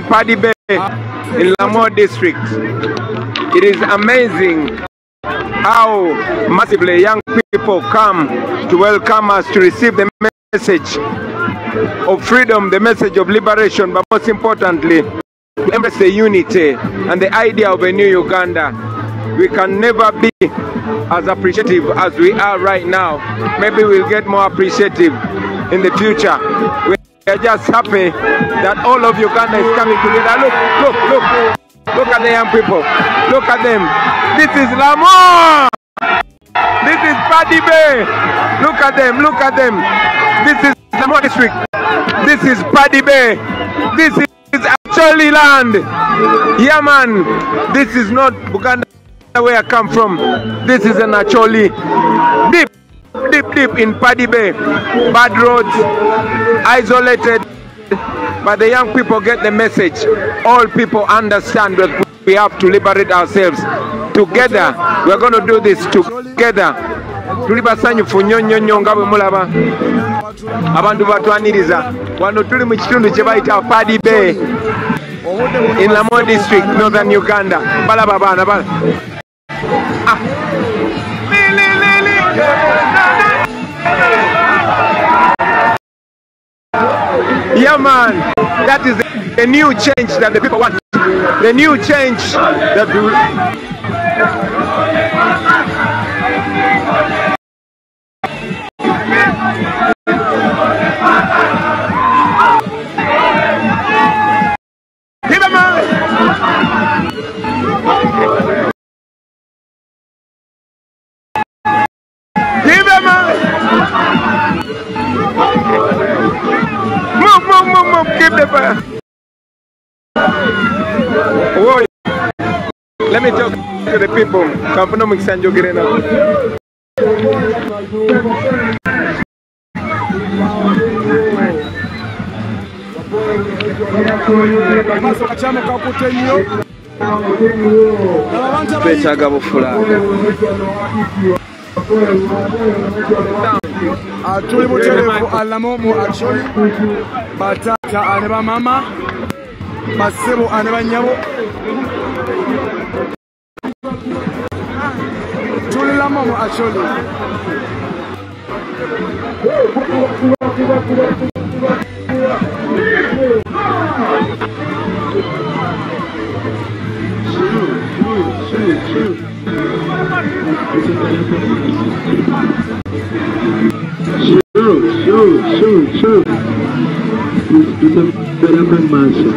Paddy Bay in Lamore district. It is amazing how massively young people come to welcome us to receive the message of freedom, the message of liberation, but most importantly, to embrace the unity and the idea of a new Uganda. We can never be as appreciative as we are right now. Maybe we'll get more appreciative in the future. We are just happy that all of Uganda is coming together. Look at the young people. Look at them. This is Lamore. This is Paddy Bay. Look at them. This is Lamore district. This is Paddy Bay. This is Acholi land. Yeah, man. This is not Buganda where I come from. This is an Acholi. Deep in Paddy Bay. Bad roads, isolated, but the young people get the message. All people understand that we have to liberate ourselves. Together, we're going to do this together. Tuli basanyufu nnyo nga bwe mulaba abantu batwaniriza wano tuli mu kitundu kye bayita Paddy Bay in Lamore district, northern Uganda. Balaba abaana bala. Yeah, man, that is a new change that the people want. The new change that let me talk to the people. Kampuna Mkisanjo Girena. Bechaga bufula. Tuli mutelefu alamo mu Acholi batata ane ba mama basebo ane ba nyabo tuli lamo mu Acholi Sure. It's a very mansion.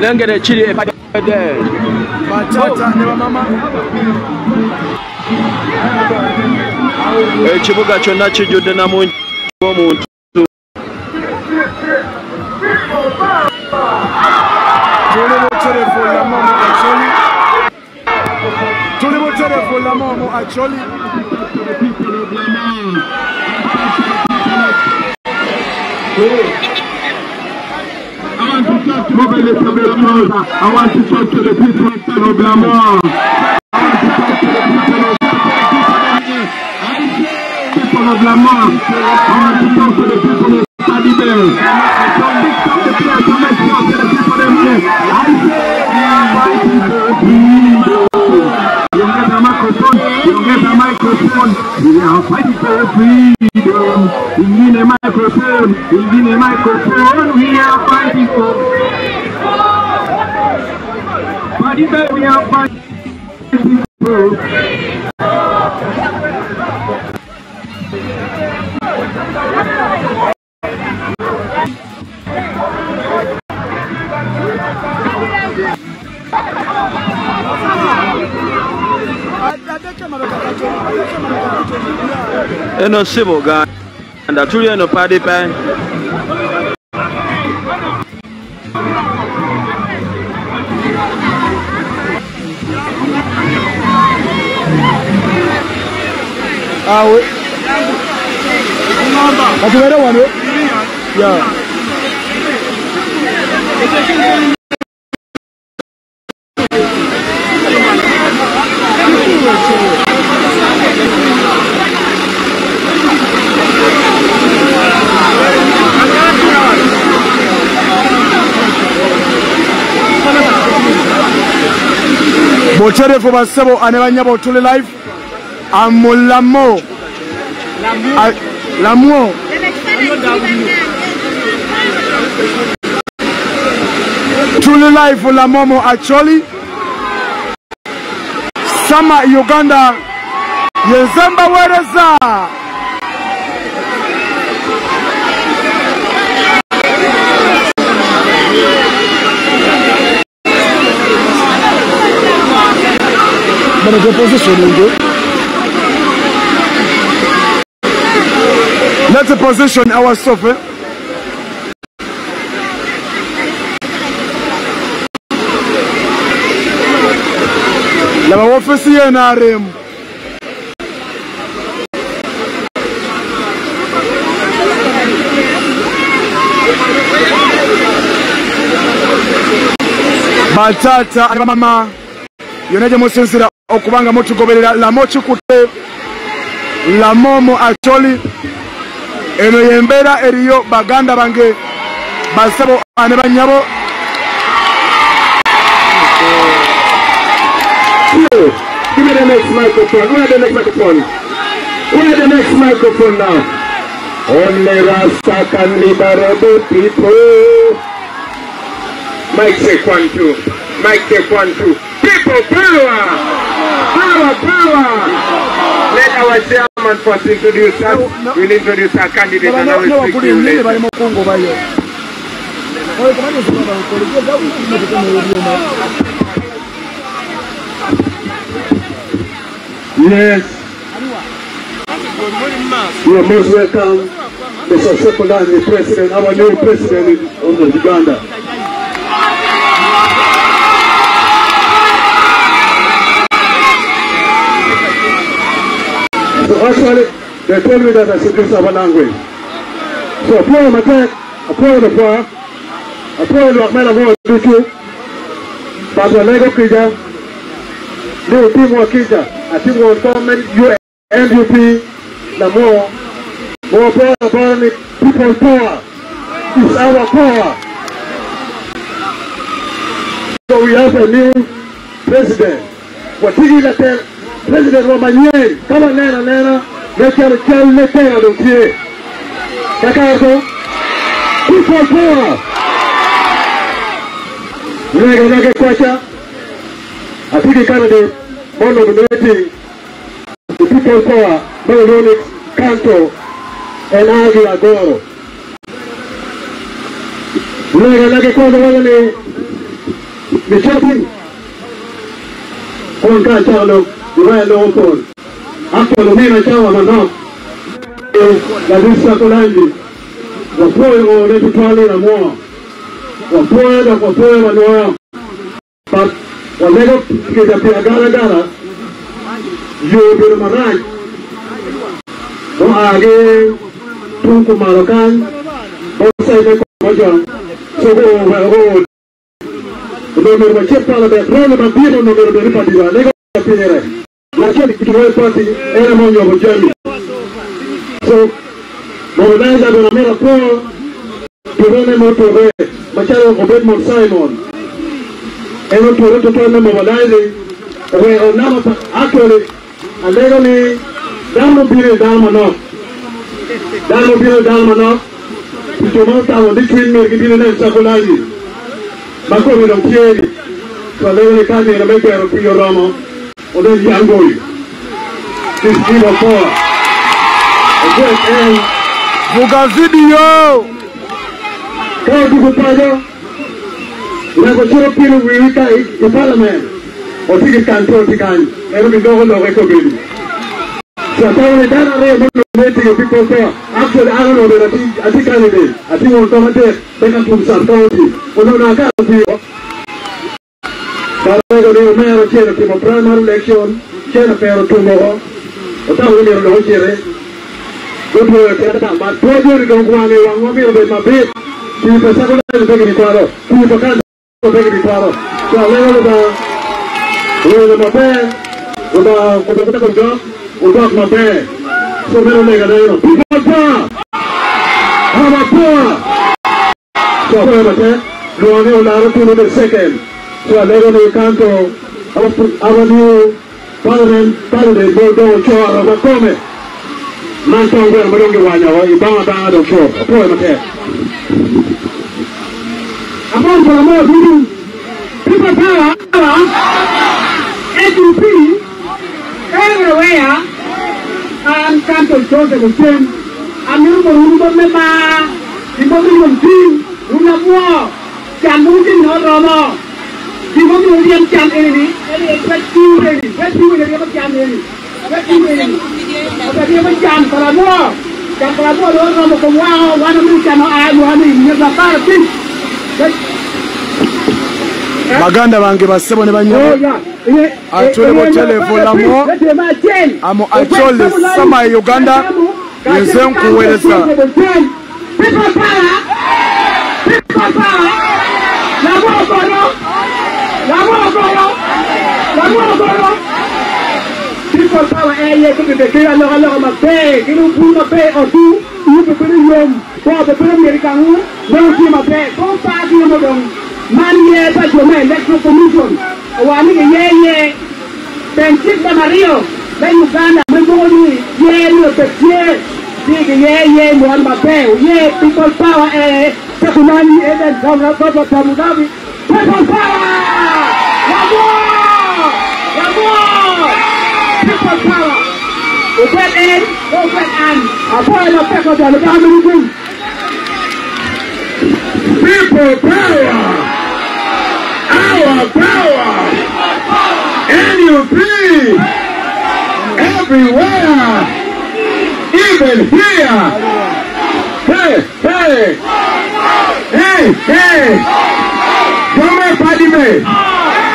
Lengere chili there. Batata ne mama. Ekibuga kyonna kijjudde namungi w'omuntu. Tuli mutelefu Lamore mu Acholi. I want to talk to the people of Lamore. People of Lamore. I want to talk to the people of Paddy Bay. Don't mix up the place to make sure to the people of them. I say we are fighting for freedom. You get a microphone. We are fighting for freedom. We need a microphone. We are fighting for Paddy Bay. We are fighting for eno sibo Uganda tuli eno Paddy Bay. Awe katubere wano ya Mocherefu basebo anebanyabo tuli live. Amulamo. L'amour. Truly life for La Momo actually. Sama Uganda. Yezemba wereza. But the position let's position ourselves. La ofisi na rem. Batata mama yoneje musensira okubanga motugoberera la mochi kute La Momo actually eno yembera eriyo baganda bange basabo anebanyabo. Give me the next microphone. Where the next microphone? Where the next microphone now? Only Rasta can liberate people. Mic check 1 2. Mic check 1 2. People power. Power, power. Let our chairman first introduce us. We'll introduce our candidate and I will speak to you later. Yes. You are most welcome, Mr. Sekondari, President, our new President of Uganda. So actually, they told me that I should use our language. So applaud my tech, applaud the power, applaud the man of all the two, but the Lego Kija, the team of Kija, I think we'll come and NUP, the more power about it, people's power, it's our power. So we have a new president. What he is tell President Romanian, come on, Nana, let's have a child, let's tell you here. Takako, people's power. Nega Kwacha, I think he can do one of the meeting. The people's power, Melonic, Kanto, and Agi Agoro. Nega Kwacha, the shopping. One guy Charlo, the right local. After the main shower, I'm not. La vista Colandi, the poor or let it fall in a more. The poor, Manoa. But when they go get a Piagala, you will be the right. No, again, Tunku Marocan, both sides of so go. Numero ma c'è parla del problema bambino numero di ripartire nego a finire la gente che vuole parti era moglie o giorni so mobilize da mera po dove molto bene ma c'è un Obed Mon Simon e non tutto torna mobilize e onama actually allega ni dalmo bire dalmo no tutto molto di twin me che viene nel sacolai. Ma come non chiedi, tra le case non mettere qui Roma, o degli angoli. Ti scrivo qua. E questo è Vugazidio! Come tu compadre? Una cosa più lunga in Parlamento. O si che canto ti canti, e non mi do lo recobili. So tawne dana re mo metti che people there. Actually I don't know that I think candidate. I think we'll come there. They can put some county. Ono na ka ti. Parego di mero c'era primo primary election, c'era per tumo. O tawne mi lo chiede. Dopo che da ma due giorni con quale uomo mi lo ma be. Ti pensavo che mi quadro. Ti toccando che mi quadro. So loro da bene. Udah kita kerja, udah mape. Sebenarnya nggak ada yang apa? So apa mape? Luangnya udah 2 minutes second. So ada yang kanto our new Parliament Bodo Chora Wakome. Mantonga Maronga Wanya, Ibama Bado Chor, a poem of hair. Among the more people power, SUP, everywhere, I'm Campbell Joseph Hussein, I'm Member, the Bobby Team, Runa War, Jamutin Horror. The William Jam enemy, let's do it, let's do it, let's jam enemy. Let's do it. But you have jam for a war. Jam for a war, don't know from wow, one of you cannot add one in your party. Baganda bange basebo ne banyo. Atole botele volamo. Amo atole sama Uganda. Yezen kuweleza. People power. People power. People power area to the clear alors ma paix, qui nous pour ma paix en tout, nous peut pas l'homme, pour peut pas l'américain, nous qui ma paix, pour pas dire mon nom, manier pas de main, election commission, ou ami yeye, pentif de Mario, ben Uganda, mais bon lui, yeye le petit, dit yeye moi ma paix, yeye people power area, c'est comment il est dans la papa Tamugabi, people power, la mort, people power. Open in, open and appoint a people to the government. People power, our power, NUP, everywhere, even here. Hey, hey, hey, hey, come here, party man,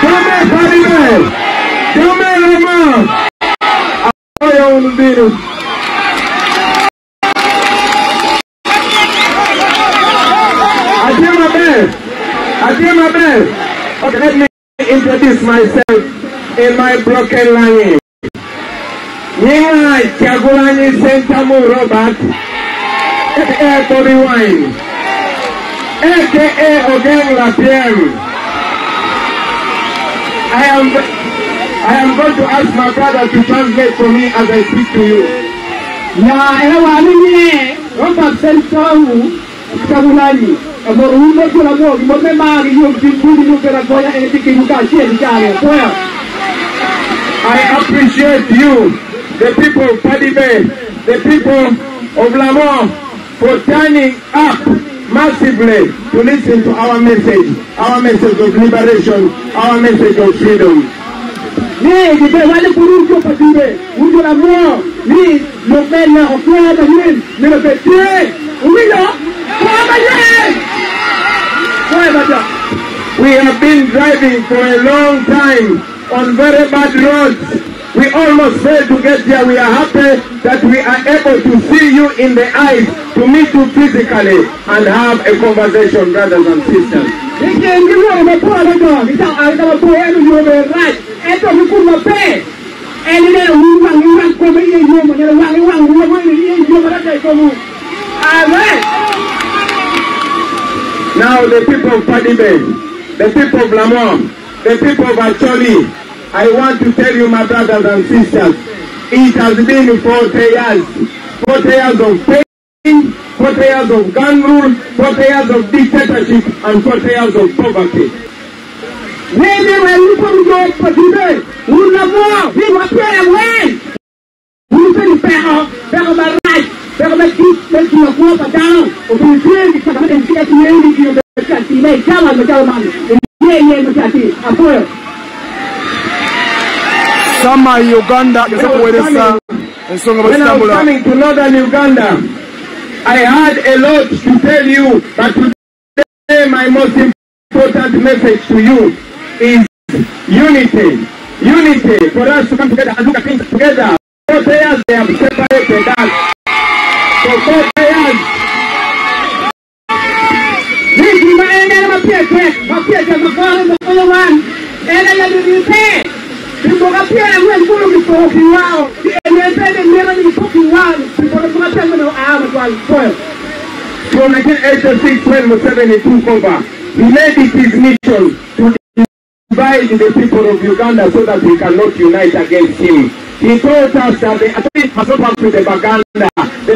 come here, party man, come here, Rama. I own the I do my best. I do my best. Okay, let me introduce myself in my broken language. Nina Chagulani Sentamu Robert, aka Bobby Wine, aka Ogeng Lapiem. I am going to ask my brother to translate for me as I speak to you. Ya ewa nini Robert Sentamu Chagulani. I appreciate you, the people of Paddy Bay, the people of Lamont, for turning up massively to listen to our message of liberation, our message of freedom. We have been driving for a long time on very bad roads. We almost failed to get here. We are happy that we are able to see you in the eyes, to meet you physically and have a conversation, brothers and sisters. Now the people of Paddy Bay, the people of Lamont, the people of Acholi, I want to tell you, my brothers and sisters, it has been 40 years. 40 years of pain, 40 years of gun rule, 40 years of dictatorship, and 40 years of poverty. Maybe when you come to Paddy Bay, we will not we will play away. We will say, Père Barrage, Père Baptiste, Père qui ne croit pas down, au bout de ça va être un qui est Sama Uganda is coming to northern Uganda. I had a lot to tell you, but today my most important message to you is unity. Unity for us to come together and look at things together. 40 years they have separated us. For 40 years. From 1986 when Museveni took over, he made it his mission to divide the people of Uganda so that we cannot unite against him. He told us that the Atlantic must not have to the Baganda. The